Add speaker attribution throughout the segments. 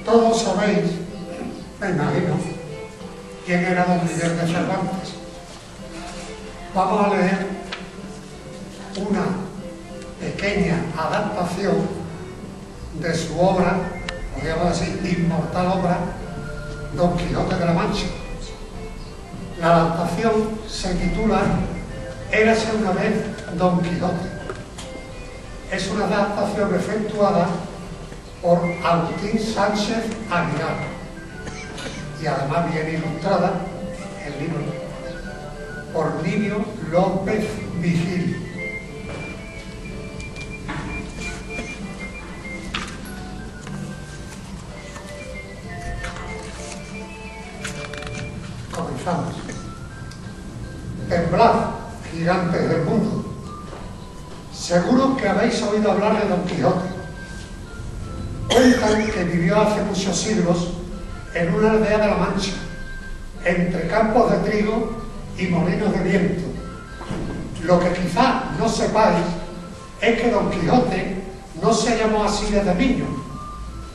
Speaker 1: Todos sabéis, me imagino, quién era don Miguel de Cervantes. Vamos a leer una pequeña adaptación de su obra, podríamos decir, inmortal obra, Don Quijote de la Mancha. La adaptación se titula Érase una vez Don Quijote. Es una adaptación efectuada por Agustín Sánchez Aguilar y además viene ilustrada el libro por Livio López Vigil. Comenzamos. Temblad, gigantes del mundo. Seguro que habéis oído hablar de Don Quijote. Cuentan que vivió hace muchos siglos en una aldea de la Mancha, entre campos de trigo y molinos de viento. Lo que quizá no sepáis es que Don Quijote no se llamó así desde niño,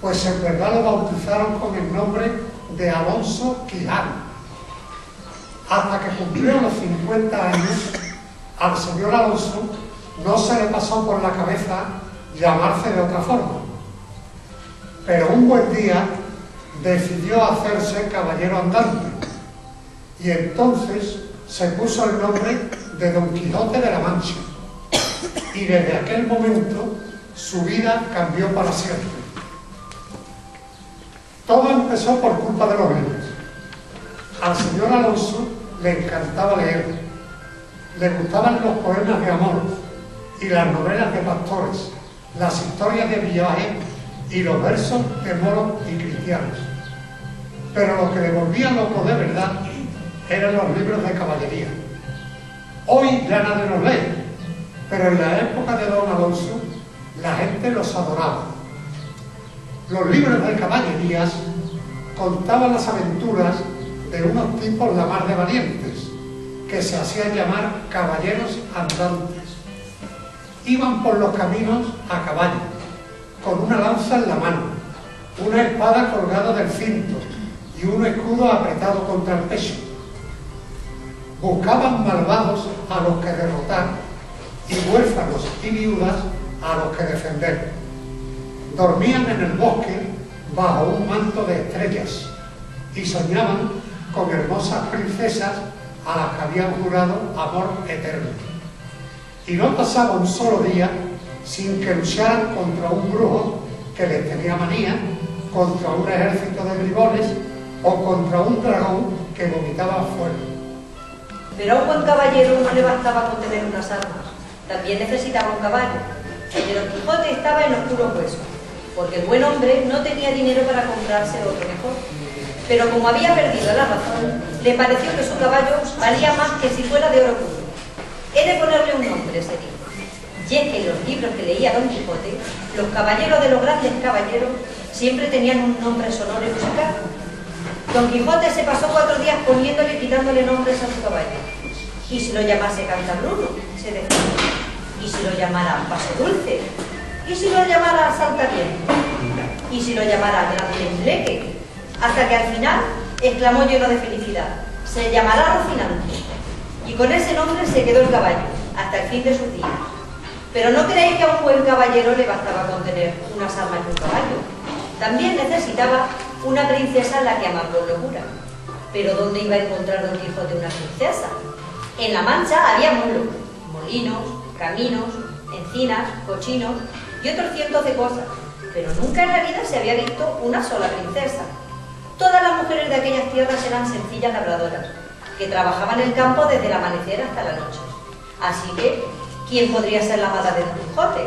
Speaker 1: pues en verdad lo bautizaron con el nombre de Alonso Quijano. Hasta que cumplió los 50 años, al señor Alonso no se le pasó por la cabeza llamarse de otra forma. Pero un buen día decidió hacerse caballero andante y entonces se puso el nombre de Don Quijote de la Mancha. Y desde aquel momento su vida cambió para siempre. Todo empezó por culpa de los libros. Al señor Alonso le encantaba leer, le gustaban los poemas de amor y las novelas de pastores, las historias de viaje y los versos de moros y cristianos. Pero lo que le volvía loco de verdad eran los libros de caballería. Hoy ya nadie los lee, pero en la época de don Alonso la gente los adoraba. Los libros de caballerías contaban las aventuras de unos tipos la mar de valientes, que se hacían llamar caballeros andantes. Iban por los caminos a caballo, con una lanza en la mano, una espada colgada del cinto y un escudo apretado contra el pecho. Buscaban malvados a los que derrotar y huérfanos y viudas a los que defender. Dormían en el bosque bajo un manto de estrellas y soñaban con hermosas princesas a las que habían jurado amor eterno. Y no pasaba un solo día sin que lucharan contra un brujo que les tenía manía, contra un ejército de bribones o contra un dragón que vomitaba fuego.
Speaker 2: Pero a un buen caballero no le bastaba con tener unas armas, también necesitaba un caballo. El de Don Quijote estaba en los puros huesos, porque el buen hombre no tenía dinero para comprarse otro mejor. Pero como había perdido la razón, le pareció que su caballo valía más que si fuera de oro puro. He de ponerle un nombre, se dijo. Y es que en los libros que leía Don Quijote, los caballeros de los grandes caballeros siempre tenían un nombre sonoro y musical. Don Quijote se pasó 4 días poniéndole y quitándole nombres a su caballo. Y si lo llamase Cantabruno, se decía. Y si lo llamara Paso Dulce. Y si lo llamara Saltaviento. Y si lo llamara Gran Tembleque. Hasta que al final exclamó lleno de felicidad: se llamará Rocinante. Y con ese nombre se quedó el caballo, hasta el fin de sus días. Pero no creéis que a un buen caballero le bastaba con tener unas armas y un caballo. También necesitaba una princesa a la que amar con locura. Pero ¿dónde iba a encontrar Don Quijote una princesa? En La Mancha había mulos, molinos, caminos, encinas, cochinos y otros cientos de cosas. Pero nunca en la vida se había visto una sola princesa. Todas las mujeres de aquellas tierras eran sencillas labradoras, que trabajaban el campo desde el amanecer hasta la noche. Así que, ¿quién podría ser la amada de Don Quijote?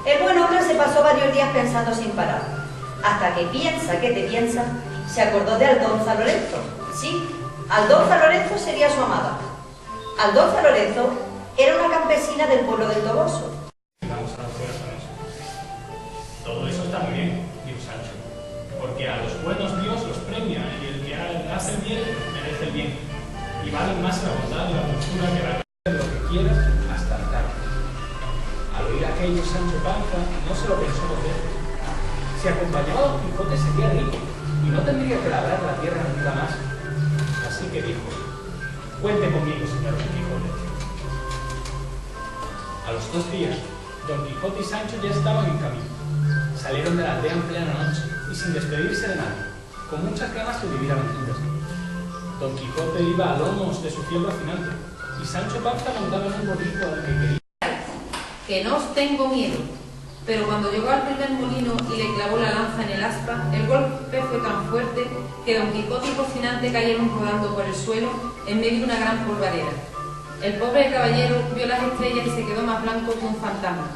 Speaker 2: El buen hombre se pasó varios días pensando sin parar, hasta que piensa que te piensa, se acordó de Aldonza Lorenzo. Sí, Aldonza Lorenzo sería su amada. Aldonza Lorenzo era una campesina del pueblo del Toboso.
Speaker 3: Vamos a los corazones. Todo eso está muy bien, dijo Sancho, porque a los buenos Dios los premia y el que hace el bien merece el bien. Y vale más la bondad y la dulzura que la de lo que quieras hasta el tarde. Al oír aquello, aquello Sancho Panza no se lo pensó dos veces. Si acompañaba a Don Quijote sería rico y no tendría que labrar la tierra nunca más. Así que dijo: cuente conmigo, señor Don Quijote. A los 2 días, Don Quijote y Sancho ya estaban en camino. Salieron de la aldea en plena noche y sin despedirse de nadie, con muchas ganas de vivir aventuras. Don Quijote iba a lomos de su fiel Rocinante y Sancho Panza montaba en un borrico al que quería.
Speaker 4: Que no os tengo miedo. Pero cuando llegó al primer molino y le clavó la lanza en el aspa, el golpe fue tan fuerte que Don Quijote y Rocinante cayeron rodando por el suelo en medio de una gran polvareda. El pobre caballero vio las estrellas y se quedó más blanco que un fantasma.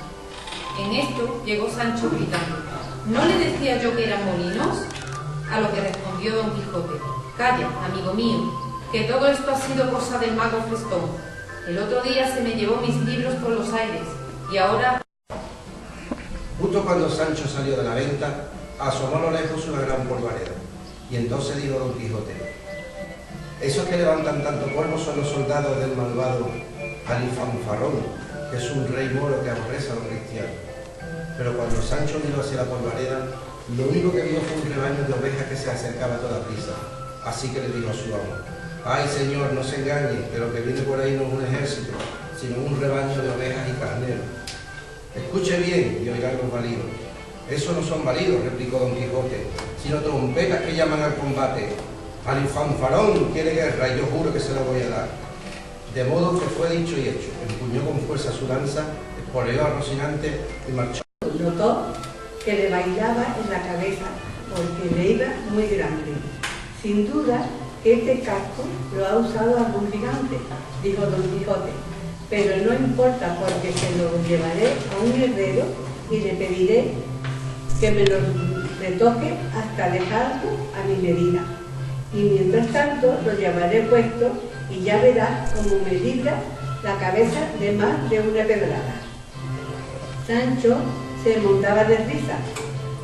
Speaker 4: En esto llegó Sancho gritando: ¿no le decía yo que eran molinos? A lo que respondió Don Quijote: calla, amigo mío, que todo esto ha sido cosa del mago Flestón. El otro día se me llevó mis libros por los aires y ahora...
Speaker 5: Justo cuando Sancho salió de la venta, asomó a lo lejos una gran polvareda, y entonces dijo Don Quijote: esos que levantan tanto polvo son los soldados del malvado Alifanfarón, que es un rey moro que aborrece a los cristianos. Pero cuando Sancho miró hacia la polvareda, lo único que vio fue un rebaño de ovejas que se acercaba a toda prisa. Así que le dijo a su amo: ay, señor, no se engañe, que lo que viene por ahí no es un ejército, sino un rebaño de ovejas y carneros. Escuche bien y oiga los validos. Esos no son validos, replicó Don Quijote, sino trompetas que llaman al combate. Alifanfarón quiere guerra y yo juro que se la voy a dar. De modo que fue dicho y hecho. Empuñó con fuerza su lanza, espoleó a Rocinante y marchó.
Speaker 6: Notó que le bailaba en la cabeza porque le iba muy grande. Sin duda que este casco lo ha usado algún gigante, dijo Don Quijote, pero no importa porque se lo llevaré a un herrero y le pediré que me lo retoque hasta dejarlo a mi medida. Y mientras tanto lo llevaré puesto y ya verás cómo me libra la cabeza de más de una pedrada. Sancho se montaba de risa.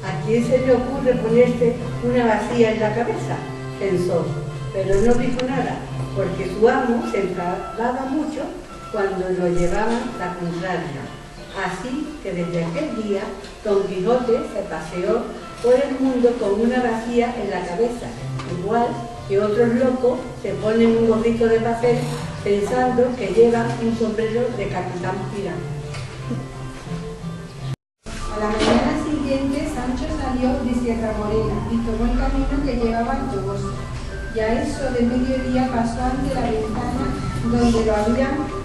Speaker 6: ¿A quién se le ocurre ponerse una vacía en la cabeza?, pensó, pero no dijo nada, porque su amo se enfadaba mucho cuando lo llevaban la contraria. Así que desde aquel día Don Quijote se paseó por el mundo con una vacía en la cabeza, igual que otros locos se ponen un gorrito de papel pensando que llevan un sombrero de capitán pirata.
Speaker 7: A la mañana siguiente, Sancho salió de Sierra Morena y tomó el camino que llevaba al Toboso. Y a eso de mediodía pasó ante la ventana donde lo habían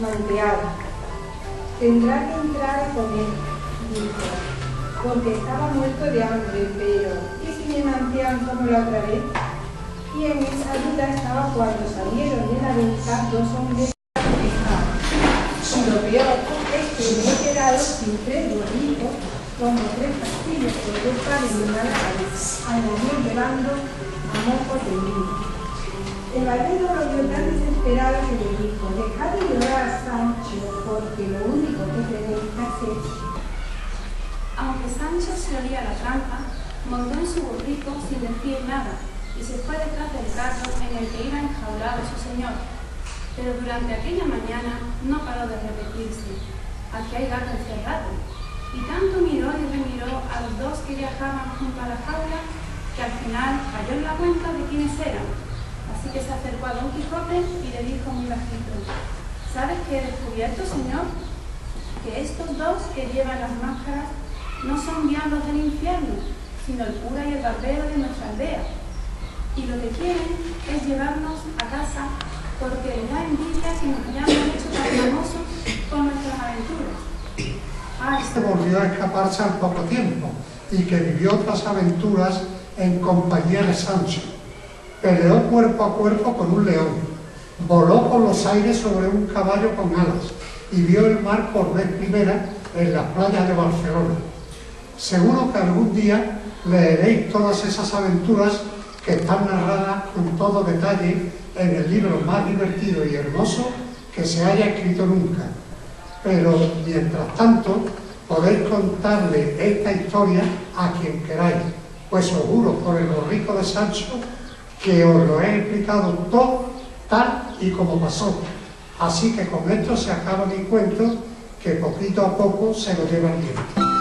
Speaker 7: manteado. Tendrá que entrar a comer, dijo, porque estaba muerto de hambre, pero ¿y si me mantean como la otra vez? Y en esa duda estaba cuando salieron de la venta 2 hombres quejados. Y lo peor es que me he quedado sin 3 borricos, como 3 pastillas por culpa de mi mala cabeza, añadió llevando a moco tendido. El barbero lo vio tan desesperado que le dijo: dejad de llorar, Sancho, porque lo único que tenéis que hacer.
Speaker 8: Aunque Sancho se olía la trampa, montó en su burrico sin decir nada y se fue detrás del carro en el que iba enjaulado su señor. Pero durante aquella mañana no paró de repetirse: aquí hay gato encerrado. Y tanto miró y remiró a los 2 que viajaban junto a la jaula que al final cayó en la cuenta de quiénes eran. Así que se acercó a Don Quijote y le dijo muy bajito: ¿sabes que he descubierto, señor? Que estos 2 que llevan las máscaras no son diablos del infierno, sino el cura y el barbero de nuestra aldea. Y lo que quieren es llevarnos a casa porque les da envidia que nos hayamos hecho tan famosos con nuestras aventuras.
Speaker 1: Este volvió a escaparse al poco tiempo y que vivió otras aventuras en compañía de Sancho. Peleó cuerpo a cuerpo con un león, voló por los aires sobre un caballo con alas y vio el mar por vez primera en las playas de Barcelona. Seguro que algún día leeréis todas esas aventuras que están narradas con todo detalle en el libro más divertido y hermoso que se haya escrito nunca. Pero, mientras tanto, podéis contarle esta historia a quien queráis, pues os juro por el borrico de Sancho que os lo he explicado todo tal y como pasó. Así que con esto se acaba mi cuento, que poquito a poco se lo lleva el tiempo.